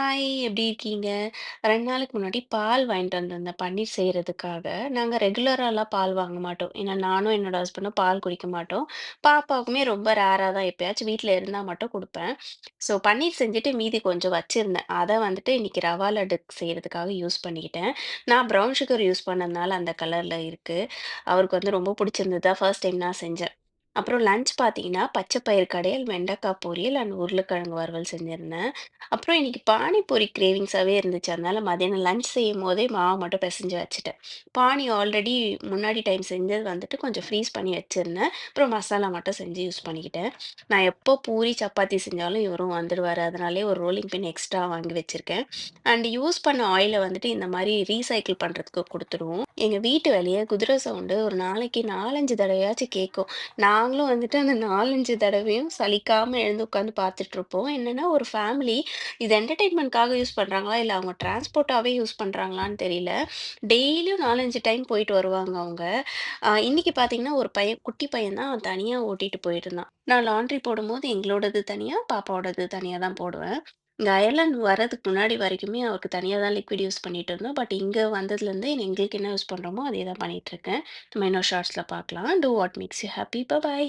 Hi, எப்படி இருக்கீங்க? 2 நாளுக்கு முன்னாடி பால் வாங்கிட்டு வந்திருந்தேன் பன்னீர் செய்றதுக்காக. நாங்க ரெகுலராலாம் பால் வாங்க மாட்டோம். ஏன்னா நானும் என்னோட ஹஸ்பண்டும் பால் குடிக்க மாட்டோம். பாப்பாவுக்குமே ரொம்ப ரேரா தான் எப்பயாச்சும் வீட்ல இருந்தா மட்டும் குடுப்பேன். ஸோ பன்னீர் செஞ்சுட்டு மீதி கொஞ்சம் வச்சிருந்தேன். அத வந்துட்டு இன்னைக்கு ரவா லட்டு செய்றதுக்காக யூஸ் பண்ணிக்கிட்டேன். நான் ப்ரவுன் சுகர் யூஸ் பண்ணதுனால அந்த கலர்ல இருக்கு. அவருக்கு வந்து ரொம்ப பிடிச்சிருந்தது. தான் ஃபர்ஸ்ட் டைம் நான் செஞ்சேன். அப்புறம் லஞ்ச் பார்த்தீங்கன்னா, பச்சை பயிறு கடையல், வெண்டைக்காய் பொரியல் அண்ட் உருளைக்கிழங்கு வறுவல் செஞ்சிருந்தேன். அப்புறம் இன்னைக்கு பானிபூரி கிரேவிங்ஸாவே இருந்துச்சு. அதனால மதியானம் லஞ்ச் செய்யும்போதே மாவு மட்டும் பெசஞ்சு வச்சுட்டேன். பானி ஆல்ரெடி முன்னாடி டைம் செஞ்சது வந்துட்டு கொஞ்சம் ஃப்ரீஸ் பண்ணி வச்சிருந்தேன். அப்புறம் மசாலா மட்டும் செஞ்சு யூஸ் பண்ணிக்கிட்டேன். நான் எப்போ பூரி, சப்பாத்தி செஞ்சாலும் இவரும் வந்துடுவாரு. அதனாலயே ஒரு ரோலிங் பின் எக்ஸ்ட்ரா வாங்கி வச்சிருக்கேன். அண்ட் யூஸ் பண்ண ஆயில வந்துட்டு இந்த மாரி ரீசைக்கிள் பண்றதுக்கு குடுத்துருவோம். எங்க வீட்டு வெளிய குதிரை சவுண்டு ஒரு நாளைக்கு 4, 5 தடவையாச்சும் கேட்கும். நாங்களும் வந்துட்டு அந்த 4, 5 தடவையும் சலிக்காம எழுந்து உட்காந்து பார்த்துட்டுருப்போம். என்னன்னா ஒரு ஃபேமிலி இது என்டர்டெயின்மென்ட்காக யூஸ் பண்றாங்களா? இல்ல அவங்க டிரான்ஸ்போர்ட்டாவே யூஸ் பண்றாங்களான்னு தெரியல. டெய்லியும் 4, 5 டைம் போயிட்டு வருவாங்க அவங்க. இன்னைக்கு பார்த்தீங்கன்னா, ஒரு பையன் குட்டி பையன் தான் அவன் தனியா ஓட்டிட்டு போயிருந்தான். நான் லாண்ட்ரி போடும்போது எங்களோடது தனியா, பாப்பாவோடது தனியா தான் போடுவேன். இங்க அயர்லாந்து வர்றதுக்கு முன்னாடி வரைக்குமே அவருக்கு தனியா தான் லிக்விட் யூஸ் பண்ணிட்டு இருந்தோம். பட் இங்க வந்ததுலேருந்து எங்களுக்கு என்ன யூஸ் பண்றோமோ, அதே தான் பண்ணிட்டு இருக்கேன். நம்ம இன்னொரு ஷார்ட்ஸ்ல பார்க்கலாம். Do what makes you happy. Bye.